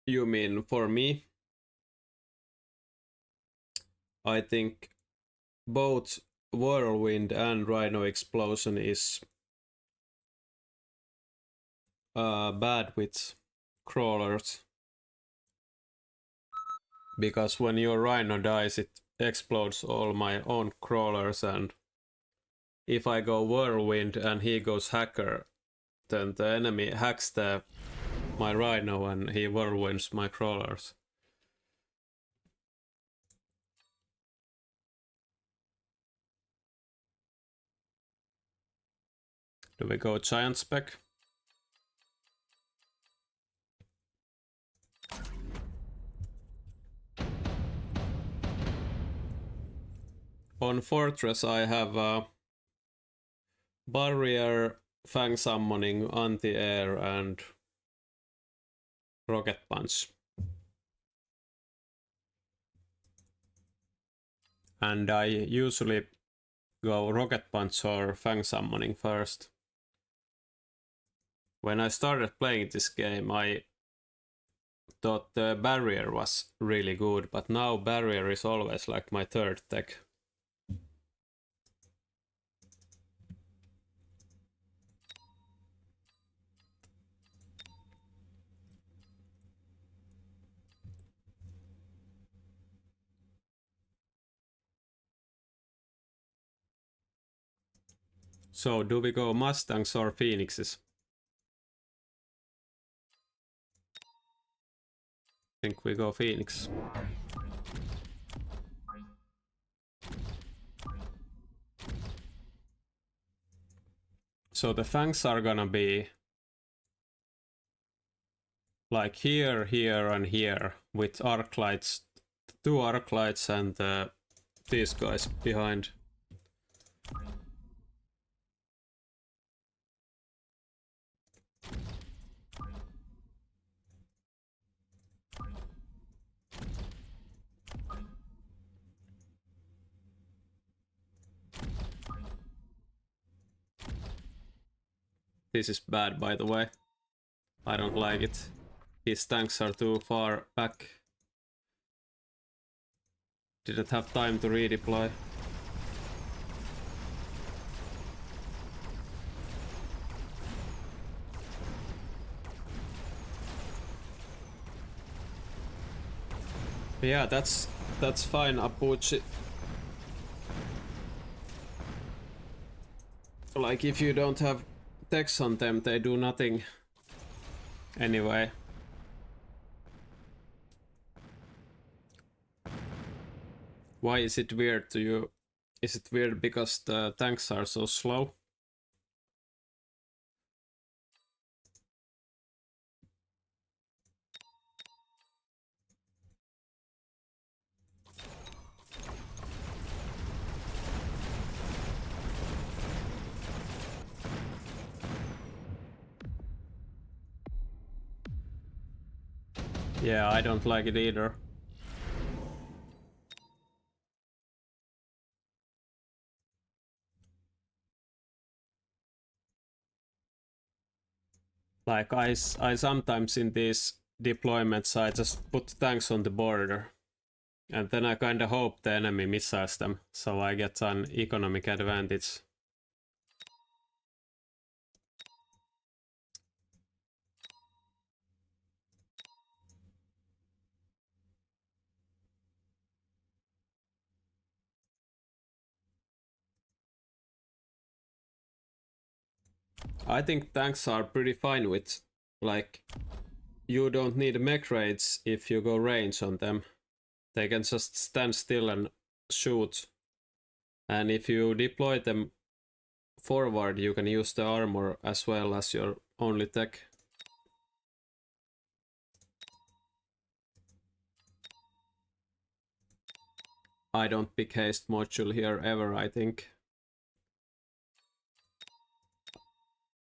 You mean for me? I think both Whirlwind and Rhino Explosion is bad with crawlers. Because when your Rhino dies, it explodes all my own crawlers, and if I go Whirlwind and he goes Hacker, then the enemy hacks my Rhino and he whirlwinds my crawlers. Do we go Giant Spec? On Fortress I have Barrier, Fang Summoning, Anti-Air and Rocket Punch. And I usually go Rocket Punch or Fang Summoning first. When I started playing this game, I thought the Barrier was really good, but now Barrier is always like my third tech. So do we go Mustangs or Phoenixes? I think we go Phoenix. So the Fangs are gonna be like here, here and here with arc lights, 2 arc lights and these guys behind. This is bad, by the way. I don't like it. His tanks are too far back. Didn't have time to redeploy. Yeah, that's fine, Apuchi. Like, if you don't have text on them, they do nothing anyway. Why is it weird to you? Is it weird because the tanks are so slow? Yeah, I don't like it either. Like I sometimes in these deployments I just put tanks on the border and then I kinda hope the enemy missiles them so I get an economic advantage. I think tanks are pretty fine with, like, you don't need mech raids if you go range on them. They can just stand still and shoot. And if you deploy them forward, you can use the armor as well as your only tech. I don't pick haste module here ever, I think.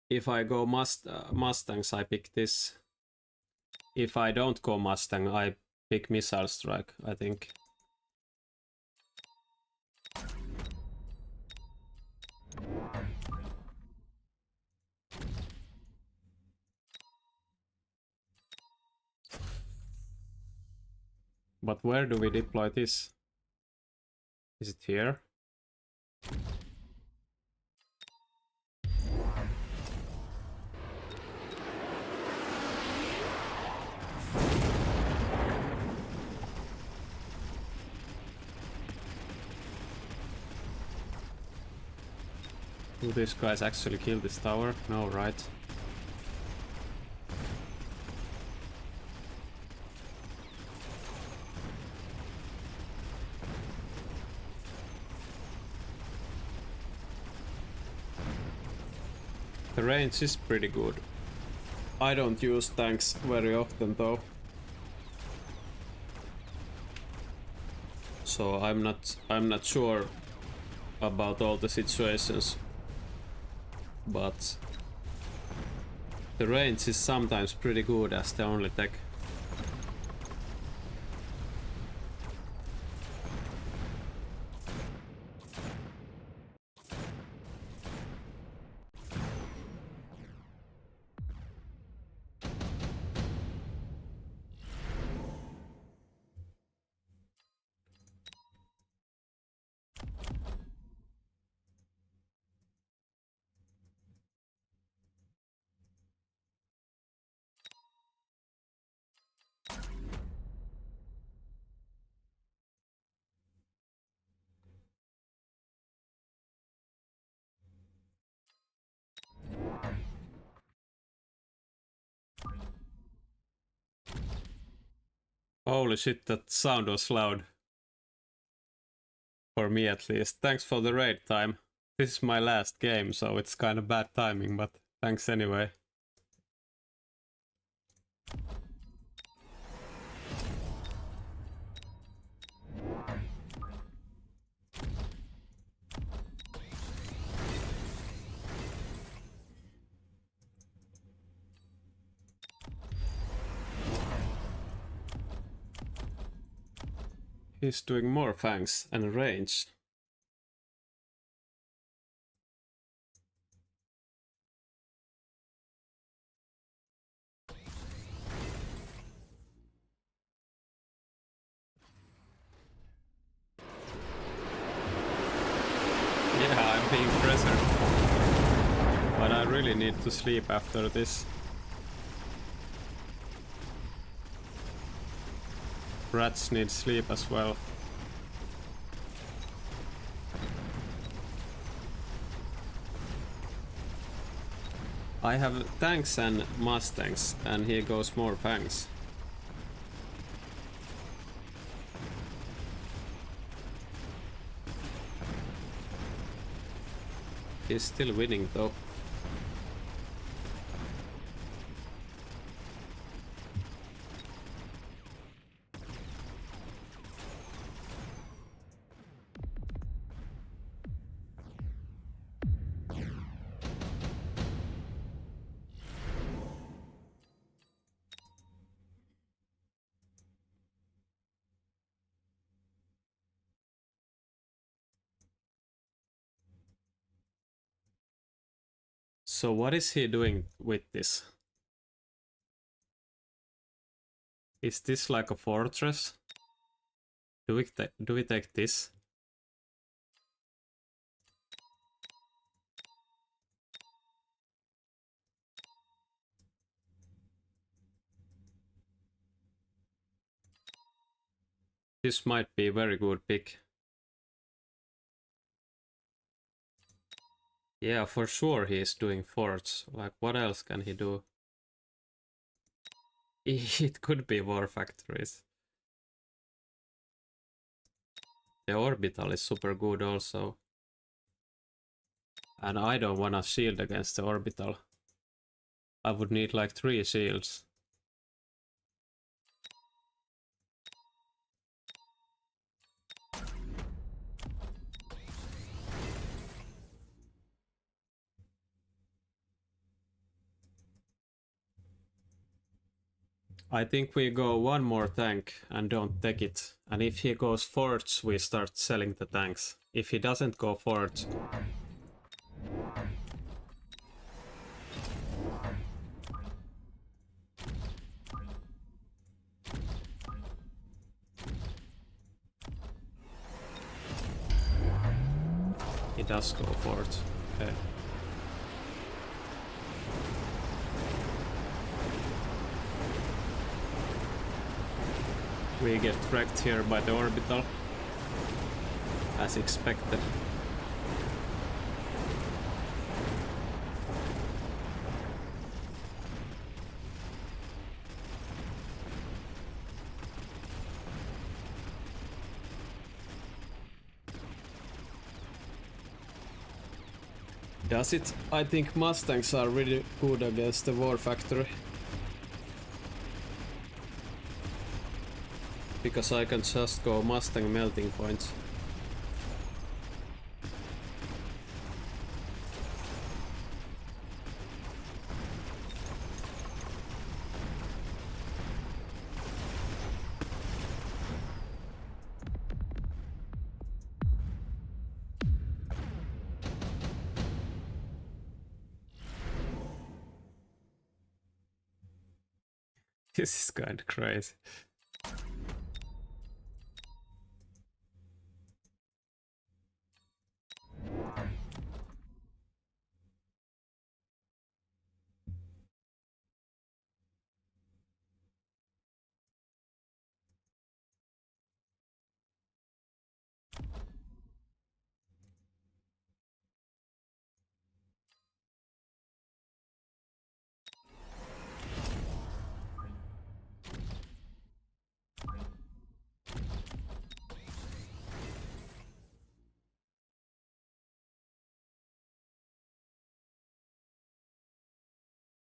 If I go Mustangs, I pick this. If I don't go Mustang, I pick Missile Strike, I think. But where do we deploy this? Is it here? Do these guys actually kill this tower? No, right? The range is pretty good. I don't use tanks very often though. So I'm not sure about all the situations. But the range is sometimes pretty good as the only tech. Holy shit, that sound was loud. For me at least. Thanks for the raid time. This is my last game, so it's kind of bad timing, but thanks anyway. He's doing more fangs and range. Yeah, I'm being pressured. But I really need to sleep after this. Rats need sleep as well. I have tanks and Mustangs, and here goes more fangs. He's still winning though. So what is he doing with this? Is this like a fortress? Do we take this? This might be a very good pick. Yeah, for sure he is doing forts. Like, what else can he do? It could be war factories. The Orbital is super good also. And I don't wanna shield against the Orbital. I would need like 3 shields. I think we go one more tank and don't take it. And if he goes forts, we start selling the tanks. If he doesn't go forts... does go for it. Okay. We get wrecked here by the Orbital, as expected. Does it? I think Mustangs are really good against the War Factory. Because I can just go Mustang melting points. This is kind of crazy.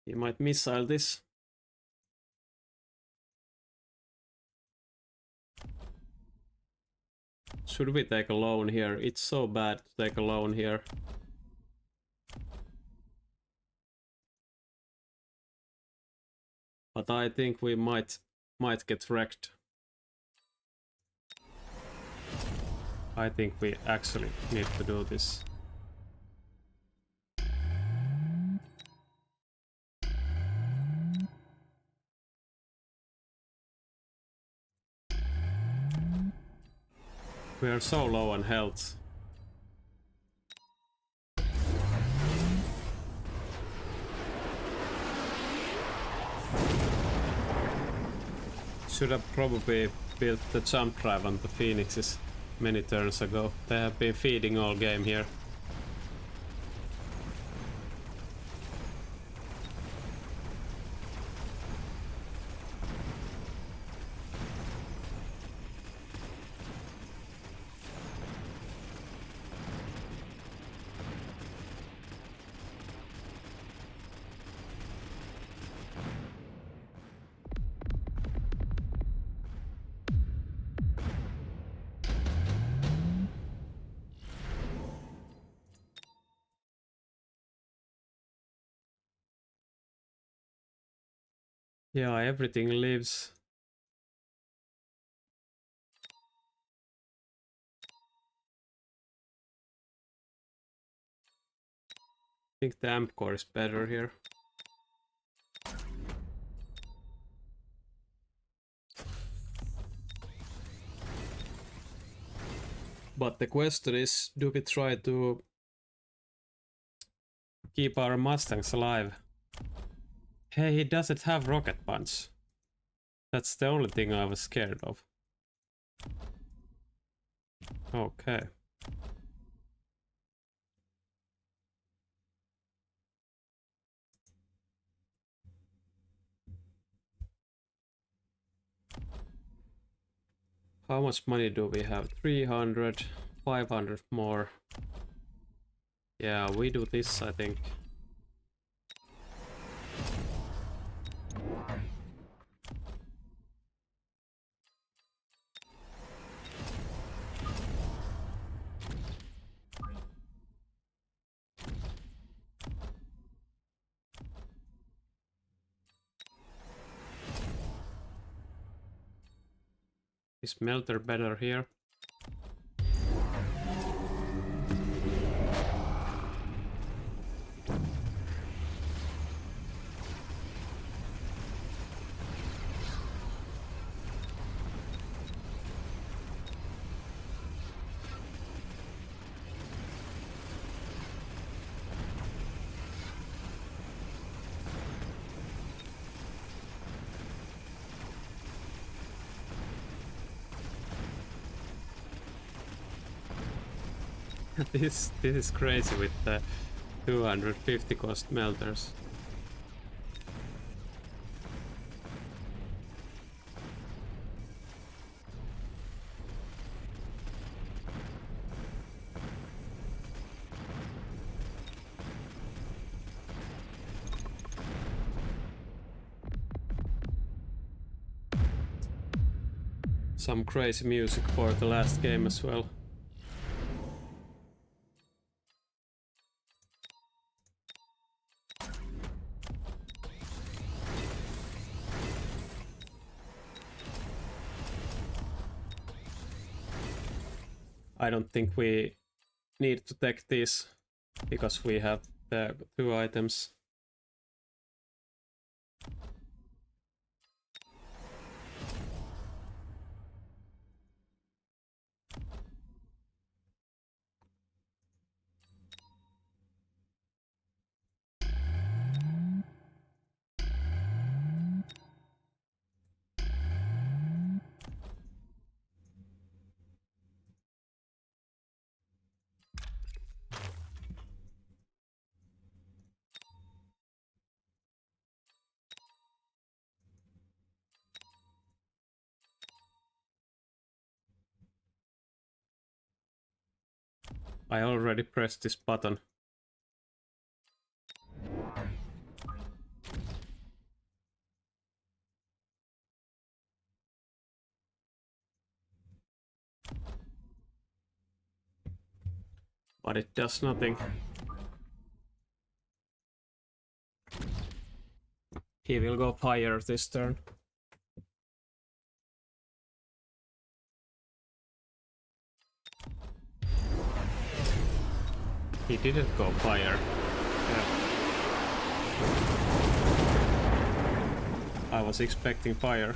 You might missile this. Should we take a loan here? It's so bad to take a loan here. But I think we might get wrecked. I think we actually need to do this. We are so low on health. Should have probably built the jump drive on the Phoenixes many turns ago. They have been feeding all game here. Yeah, everything lives. I think the amp core is better here. But the question is, do we try to keep our Mustangs alive? Hey, he doesn't have rocket punch. That's the only thing I was scared of. Okay. How much money do we have? 300, 500 more. Yeah, we do this, I think. Is melter better here? This is crazy with the 250 cost melters. Some crazy music for the last game as well. I don't think we need to take this because we have the 2 items. I already pressed this button. But it does nothing. He will go fire this turn. He didn't go fire. Yeah. I was expecting fire.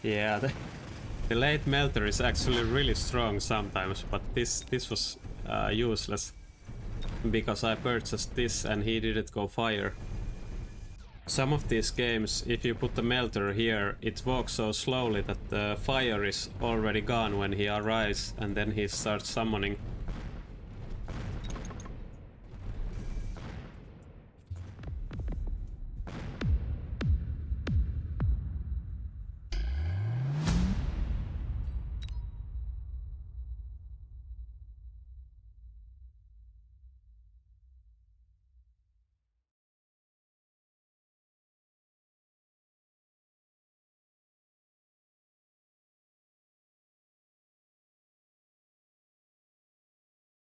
Yeah, the late melter is actually really strong sometimes, but this was useless because I purchased this and he didn't go fire. Some of these games, if you put the melter here, it walks so slowly that the fire is already gone when he arrives and then he starts summoning.